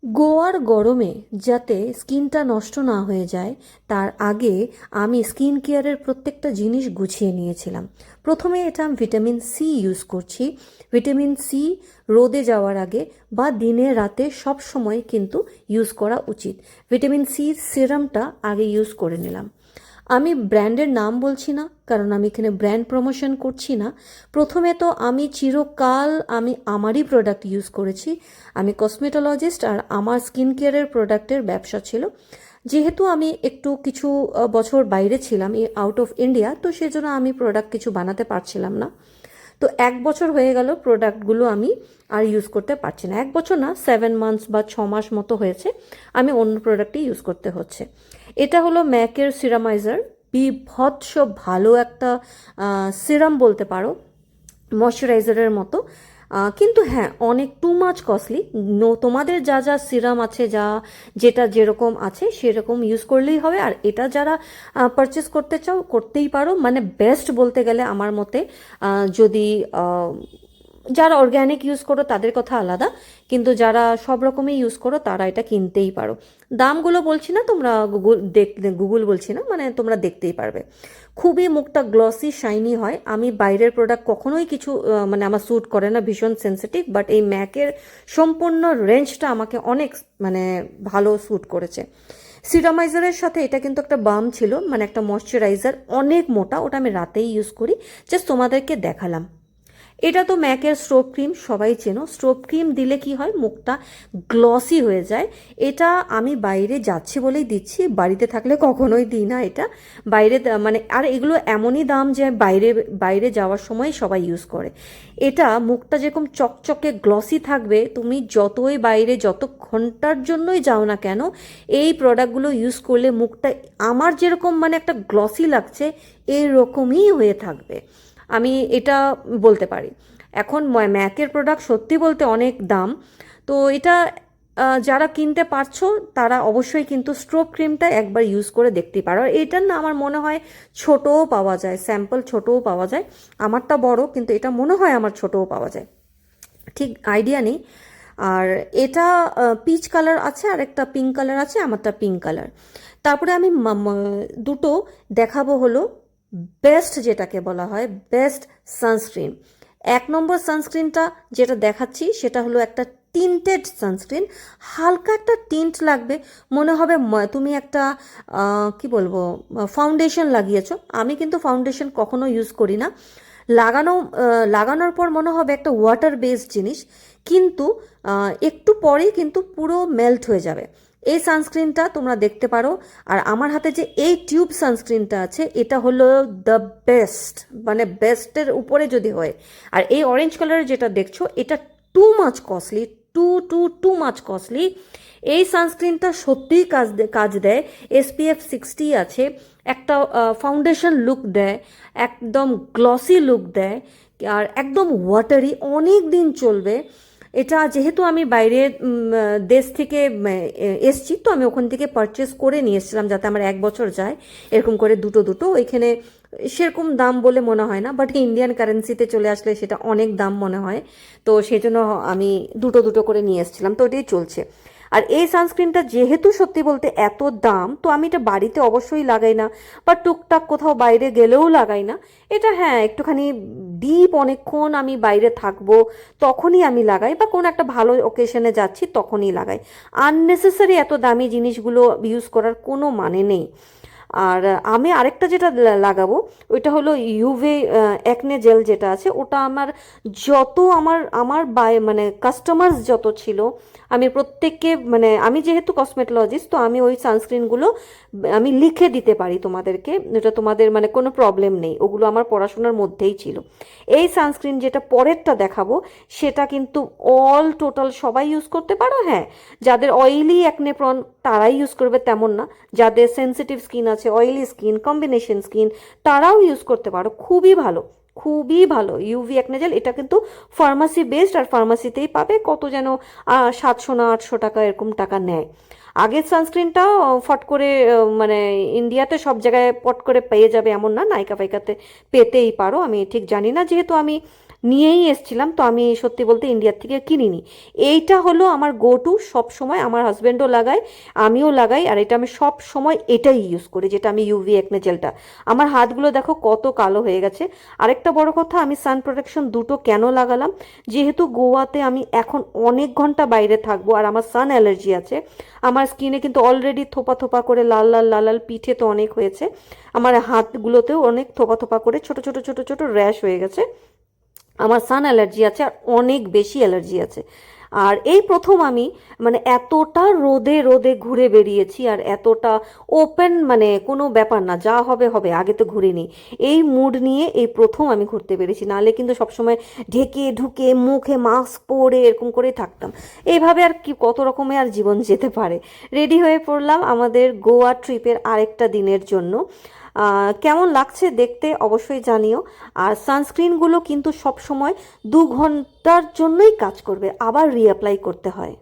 গোয়ার গরমে যাতে স্কিনটা নষ্ট না হয়ে যায় তার আগে আমি স্কিন কেয়ারের প্রত্যেকটা জিনিস গুছিয়ে নিয়েছিলাম। প্রথমে এটা আমি ভিটামিন সি ইউজ করছি। ভিটামিন সি রোদে যাওয়ার আগে বা দিনে রাতে সব সময় কিন্তু ইউজ করা উচিত। ভিটামিন সি সিরামটা আগে ইউজ করে নিলাম। আমি ব্র্যান্ডের নাম বলছি না, কারণ আমি এখানে ব্র্যান্ড প্রমোশন করছি না। প্রথমে তো আমি চিরকাল আমারই প্রোডাক্ট ইউজ করেছি। আমি কসমেটোলজিস্ট, আর আমার স্কিন কেয়ারের প্রোডাক্টের ব্যবসা ছিল। যেহেতু আমি একটু কিছু বছর বাইরে ছিলাম, আউট অফ ইন্ডিয়া, তো সেজন্য আমি প্রোডাক্ট কিছু বানাতে পারছিলাম না। তো 1 বছর হয়ে গেল প্রোডাক্টগুলো আমি আর ইউজ করতে পারছি না। 1 বছর না, 7 মান্থস বা 6 মাস মতো হয়েছে আমি অন্য প্রোডাক্টই ইউজ করতে হচ্ছে। এটা হলো ম্যাকের সিরামাইজার। বিভৎস ভালো একটা সিরাম বলতে পারো, ময়শ্চারাইজারের মতো। কিন্তু হ্যাঁ, অনেক টু মাচ কস্টলি। তোমাদের যা যা সিরাম আছে, যেটা যেরকম আছে সেরকম ইউজ করলেই হবে। আর এটা যারা পারচেস করতে চাও করতেই পারো, মানে বেস্ট বলতে গেলে আমার মতে। যদি যারা অর্গ্যানিক ইউজ করো তাদের কথা আলাদা, কিন্তু যারা সব রকমই ইউজ করো তারা এটা কিনতেই পারো। দামগুলো বলছি না, তোমরা গুগল বলছি না, মানে তোমরা দেখতেই পারবে। খুবই মুখটা গ্লসি শাইনি হয়। আমি বাইরের প্রোডাক্ট কখনোই কিছু মানে আমার স্যুট করে না, ভীষণ সেন্সিটিভ। বাট এই ম্যাকের সম্পূর্ণ রেঞ্জটা আমাকে অনেক মানে ভালো স্যুট করেছে। সিরামাইজারের সাথে এটা কিন্তু একটা বাম ছিল, মানে একটা ময়শ্চারাইজার, অনেক মোটা। ওটা আমি রাতেই ইউজ করি, জাস্ট তোমাদেরকে দেখালাম। এটা তো ম্যাকের স্ট্রোব ক্রিম, সবাই চেনো। স্ট্রোব ক্রিম দিলে কি হয়, মুখটা গ্লসি হয়ে যায়। এটা আমি বাইরে যাচ্ছি বলেই দিচ্ছি, বাড়িতে থাকলে কখনোই দিই না এটা। বাইরে মানে, আর এগুলো এমনই দাম যে বাইরে বাইরে যাওয়ার সময় সবাই ইউজ করে। এটা মুখটা যেরকম চকচকে গ্লসি থাকবে, তুমি যতই বাইরে যত ঘন্টার জন্যই যাও না কেন, এই প্রোডাক্টগুলো ইউজ করলে মুখটা আমার যেরকম মানে একটা গ্লসি লাগছে এরকমই হয়ে থাকবে। আমি এটা বলতে পারি। এখন ম্যাকের প্রোডাক্ট সত্যি বলতে অনেক দাম। তো এটা যারা কিনতে পারছো তারা অবশ্যই কিন্তু স্ট্রোব ক্রিমটা একবার ইউজ করে দেখতেই পারো। আর এটার না আমার মনে হয় ছোটও পাওয়া যায়, স্যাম্পল ছোটও পাওয়া যায়। আমারটা বড়, কিন্তু এটা মনে হয় আমার ছোটও পাওয়া যায়, ঠিক আইডিয়া নেই। আর এটা পিচ কালার আছে আর একটা পিঙ্ক কালার আছে, আমারটা পিঙ্ক কালার। তারপরে আমি দুটো দেখাবো হলো বেস্ট, যেটাকে বলা হয় বেস্ট সানস্ক্রিন। 1 নম্বর সানস্ক্রিনটা যেটা দেখাচ্ছি সেটা হলো একটা টিন্টেড সানস্ক্রিন। হালকা একটা টিন্ট লাগবে, মনে হবে তুমি একটা কি বলবো ফাউন্ডেশন লাগিয়েছো। আমি কিন্তু ফাউন্ডেশন কখনো ইউজ করি না। লাগানোর পর মনে হবে একটা ওয়াটার বেসড জিনিস, কিন্তু একটু পরেই কিন্তু পুরো মেল্ট হয়ে যাবে। এই সানস্ক্রিনটা তোমরা দেখতে পারো। আর আমার হাতে যে এই টিউব সানস্ক্রিনটা আছে এটা হলো দ্য বেস্ট, মানে বেস্টের উপরে যদি হয়। আর এই অরেঞ্জ কালারের যেটা দেখছো এটা too much costly, too much costly. এই সানস্ক্রিনটা সত্যিই কাজ দেয়। SPF 60 আছে, একটা ফাউন্ডেশন লুক দেয়, একদম গ্লসি লুক দেয়, আর একদম ওয়াটারি, অনেক দিন চলবে। এটা যেহেতু আমি বাইরের দেশ থেকে এসছি, তো আমি ওখান থেকে পারচেস করে নিয়ে এসেছিলাম যাতে আমার 1 বছর যায়। এরকম করে দুটো দুটো, ওইখানে সেরকম দাম বলে মনে হয় না, বাট ইন্ডিয়ান কারেন্সিতে চলে আসলে সেটা অনেক দাম মনে হয়। তো সেই জন্য আমি দুটো দুটো করে নিয়ে এসেছিলাম, তো এটাই চলছে। আর এই সানস্ক্রিনটা যেহেতু সত্যি বলতে এত দাম, তো আমি এটা বাড়িতে অবশ্যই লাগাই না, বা টুকটাক কোথাও বাইরে গেলেও লাগাই না। এটা হ্যাঁ, একটুখানি ডিপ অনেকক্ষণ আমি বাইরে থাকবো তখনই আমি লাগাই, বা কোনো একটা ভালো ওকেশনে যাচ্ছি তখনই লাগাই। আননেসেসারি এত দামি জিনিসগুলো ইউজ করার কোনো মানে নেই। আর আমি আরেকটা যেটা লাগাবো ওইটা হলো ইউভে অ্যাকনে জেল যেটা আছে, ওটা আমার যত আমার আমার মানে কাস্টমার্স যত ছিল, আমি প্রত্যেককে, মানে আমি যেহেতু কসমেটোলজিস্ট, তো আমি ওই সানস্ক্রিনগুলো আমি লিখে দিতে পারি তোমাদেরকে। এটা তোমাদের মানে কোনো প্রবলেম নেই, ওগুলো আমার পড়াশোনার মধ্যেই ছিল। এই সানস্ক্রিন যেটা পরেরটা দেখাবো সেটা কিন্তু অল টোটাল সবাই ইউজ করতে পারো। হ্যাঁ, যাদের অয়েলি অ্যাকনে প্রন তারাই ইউজ করবে তেমন না, যাদের সেন্সিটিভ স্কিন আছে, অয়েলি স্কিন, কম্বিনেশন স্কিন, তারাও ইউজ করতে পারো। খুবই ভালো, খুবই ভালো ইউভি অ্যাকনে জেল। এটা কিন্তু ফার্মাসি বেসড, আর ফার্মাসিতেই পাবে। কত যেন 700 না 800 টাকা এরকম টাকা নেয়। আগের সানস্ক্রিনটা ফট করে মানে ইন্ডিয়াতে সব জায়গায় পট করে পেয়ে যাবে এমন না, নাইকা ফাইকাতে পেতেই পারো। আমি ঠিক জানি না, যেহেতু আমি নিয়েই এসছিলাম, তো আমি সত্যি বলতে ইন্ডিয়ার থেকে কিনিনি। এইটা হলো আমার গো টু, সব সময় আমার হাজব্যান্ডও লাগায়, আমিও লাগাই, আর এটা আমি সব সময় এটাই ইউজ করি, যেটা আমি ইউভি একনে জেলটা। আমার হাতগুলো দেখো কত কালো হয়ে গেছে। আরেকটা বড় কথা, আমি সান প্রোটেকশন দুটো কেন লাগালাম, যেহেতু গোয়াতে আমি এখন অনেক ঘন্টা বাইরে থাকবো আর আমার সান অ্যালার্জি আছে। আমার স্কিনে কিন্তু অলরেডি থোপা থোপা করে লাল লাল লাল লাল, পিঠে তো অনেক হয়েছে, আমার হাতগুলোতেও অনেক থোপা থোপা করে ছোট ছোট ছোট ছোট র্যাশ হয়ে গেছে। আমার সান অ্যালার্জি আছে আর অনেক বেশি অ্যালার্জি আছে। আর এই প্রথম আমি মানে এতটা রোদে রোদে ঘুরে বেরিয়েছি, আর এতটা ওপেন, মানে কোনো ব্যাপার না, যা হবে হবে, আগে তো ঘুরিনি, এই মুড নিয়ে এই প্রথম আমি ঘুরতে পেরেছি। নাহলে কিন্তু সবসময় ঢেকে ঢুকে মুখে মাস্ক পরে এরকম করেই থাকতাম। এইভাবে আর কি কত রকমের আর জীবন যেতে পারে। রেডি হয়ে পড়লাম আমাদের গোয়া ট্রিপের আরেকটা দিনের জন্য। কেমন লাগছে দেখতে অবশ্যই জানিও। আর সানস্ক্রিনগুলো কিন্তু সব সময় 2 ঘন্টার জন্যই কাজ করবে, আবার রিঅ্যাপ্লাই করতে হয়।